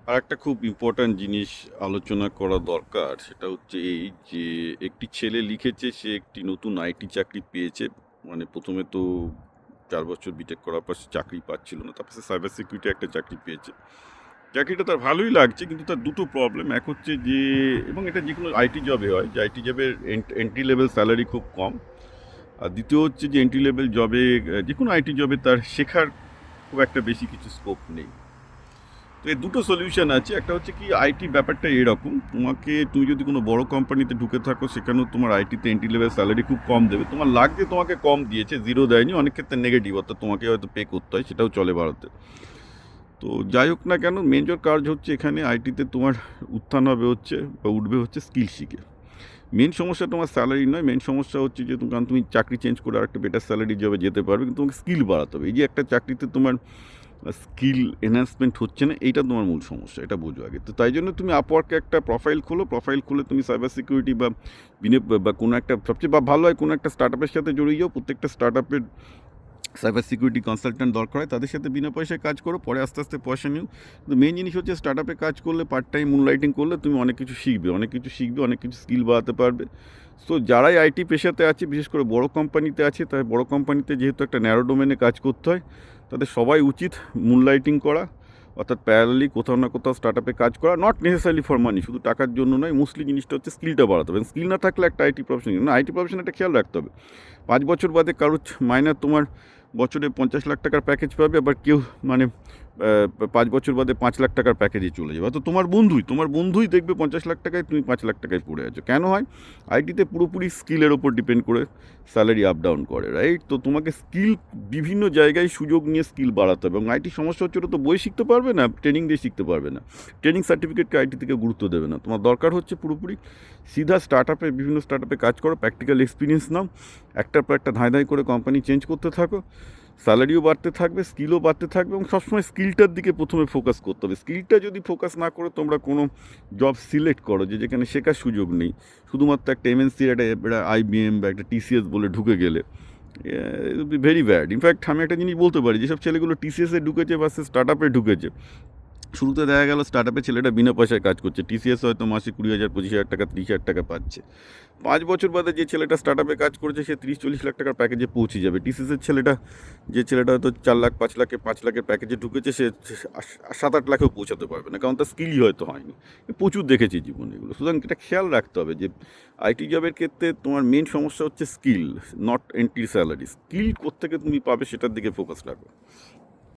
আর একটা খুব ইম্পর্ট্যান্ট জিনিস আলোচনা করা দরকার, সেটা হচ্ছে এই যে একটি ছেলে লিখেছে সে একটি নতুন আইটি চাকরি পেয়েছে। মানে প্রথমে তো 4 বছর বিটেক করার পর সে চাকরি পাচ্ছিল না, তারপর সে সাইবার সিকিউরিটি একটা চাকরি পেয়েছে। চাকরিটা তার ভালোই লাগছে, কিন্তু তার দুটো প্রবলেম। এক হচ্ছে যে, এবং এটা যে কোনো আইটি জবে হয়, যে আইটি জবের এন্ট্রি লেভেল স্যালারি খুব কম। আর দ্বিতীয় হচ্ছে যে এন্ট্রি লেভেল জবে, যে কোনো আইটি জবে তার শেখার খুব একটা বেশি কিছু স্কোপ নেই। তো এই দুটো সলিউশন আছে। একটা হচ্ছে কি, আইটি ব্যাপারটা এরকম, তুমি যদি কোনো বড় কোম্পানিতে ঢুকে থাকো, সেখানেও তোমার আইটিতে এন্ট্রি লেভেল স্যালারি খুব কম দেবে। তোমার লাগছে তোমাকে কম দিয়েছে, জিরো দেয়নি, অনেক ক্ষেত্রে নেগেটিভ, অর্থাৎ তোমাকে হয়তো পে করতে হয়, সেটাও চলে ভারতে। তো যাই হোক না কেন, মেজর কাজ হচ্ছে এখানে আইটিতে তোমার উত্থান হবে হচ্ছে বা উঠবে হচ্ছে স্কিল শিখে। মেন সমস্যা তোমার স্যালারি নয়, মেন সমস্যা হচ্ছে যে কারণ তুমি চাকরি চেঞ্জ করে আরেকটা বেটার স্যালারি জবে যেতে পারবে, কিন্তু তোমাকে স্কিল বাড়াতে হবে। এই যে একটা চাকরিতে তোমার স্কিল এনহ্যান্সমেন্ট হচ্ছে না, এইটা তোমার মূল সমস্যা, এটা বোঝো আগে। তো তাই জন্য তুমি আপওয়ার্কে একটা প্রোফাইল খোলো, প্রোফাইল খুলে তুমি সাইবার সিকিউরিটি বা বা কোনো একটা, সবচেয়ে ভালো হয় কোনো একটা স্টার্ট আপের সাথে জড়িয়ে যাও। প্রত্যেকটা স্টার্ট আপের সাইবার সিকিউরিটি কনসালট্যান্ট দরকার হয়, তাদের সাথে বিনা পয়সায় কাজ করো, পরে আস্তে আস্তে পয়সা নিও। কিন্তু মেন জিনিস হচ্ছে স্টার্ট আপে কাজ করলে, পার্ট টাইম মুনলাইটিং করলে তুমি অনেক কিছু শিখবে, অনেক কিছু স্কিল বাড়াতে পারবে। সো যারাই আইটি পেশাতে আছে, বিশেষ করে বড় কোম্পানিতে আছে, তাই বড় কোম্পানিতে যেহেতু একটা ন্যারো ডোমেনে কাজ করতে হয়, তাদের সবাই উচিত মুনলাইটিং করা, অর্থাৎ প্যারালি কোথাও না কোথাও স্টার্ট আপে কাজ করা। নট নেসেসারি ফর মানি, শুধু টাকার জন্য নয়, মোস্টলি জিনিসটা হচ্ছে স্কিলটা বাড়াতে হবে। স্কিল না থাকলে একটা আইটি প্রফেশন না, আইটি প্রফেশন একটা খেয়াল রাখতে হবে। 5 বছর বাদে কারোর মাইনার তোমার বছরে 50 লাখ টাকার প্যাকেজ পাবে, আবার কেউ মানে 5 বছর বাদে 5 লাখ টাকার প্যাকেজে চলে যাবে। তো তোমার বন্ধুই দেখবে 50 লাখ টাকায়, তুমি 5 লাখ টাকায় পড়ে আছো। কেন হয়? আইটিতে পুরোপুরি স্কিলের ওপর ডিপেন্ড করে স্যালারি আপ ডাউন করে, রাইট? তো তোমাকে স্কিল, বিভিন্ন জায়গায় সুযোগ নিয়ে স্কিল বাড়াতে হবে। এবং আইটি সমস্যা হচ্ছে, ওটা তো বই শিখতে পারবে না, ট্রেনিং দিয়ে শিখতে পারবে না। ট্রেনিং সার্টিফিকেটকে আইটি থেকে গুরুত্ব দেবে না। তোমার দরকার হচ্ছে পুরোপুরি সিধা বিভিন্ন স্টার্ট আপে কাজ করো, প্র্যাকটিক্যাল এক্সপিরিয়েন্স নাও, একটার পর একটা ধাঁই করে কোম্পানি চেঞ্জ করতে থাকো, স্যালারিও বাড়তে থাকবে, স্কিলও বাড়তে থাকবে। এবং সবসময় স্কিলটার দিকে প্রথমে ফোকাস করতে হবে। স্কিলটা যদি ফোকাস না করে তোমরা কোনো জব সিলেক্ট করো যেখানে শেখার সুযোগ নেই, শুধুমাত্র একটা এমএনসির একটা আইবিএম বা একটা টিসিএস বলে ঢুকে গেলে, ভেরি ব্যাড। ইনফ্যাক্ট আমি একটা জিনিস বলতে পারি, যেসব ছেলেগুলো টিসিএসে ঢুকেছে বা সে স্টার্ট আপে ঢুকেছে, শুরুতে দেখা গেল স্টার্ট আপে ছেলেটা বিনা পয়সায় কাজ করছে, টিসিএস হয়তো মাসে 20,000, 25,000 টাকা, 30,000 টাকা পাচ্ছে। 5 বছর বাদে যে ছেলেটা স্টার্ট আপে কাজ করেছে, সে 30-40 লাখ টাকার প্যাকেজে পৌঁছে যাবে। টিসিএসের যে ছেলেটা হয়তো 4 লাখ, 5 লাখের প্যাকেজে ঢুকেছে, সে 7-8 লাখেও পৌঁছাতে পারবে না, কারণ তার স্কিলই হয়তো হয়নি। প্রচুর দেখেছি জীবনে এগুলো। সুতরাং এটা খেয়াল রাখতে হবে যে আইটি জবের ক্ষেত্রে তোমার মেন সমস্যা হচ্ছে skill, not entry salary. Skill কোত্থেকে তুমি পাবে, সেটার দিকে ফোকাস রাখো।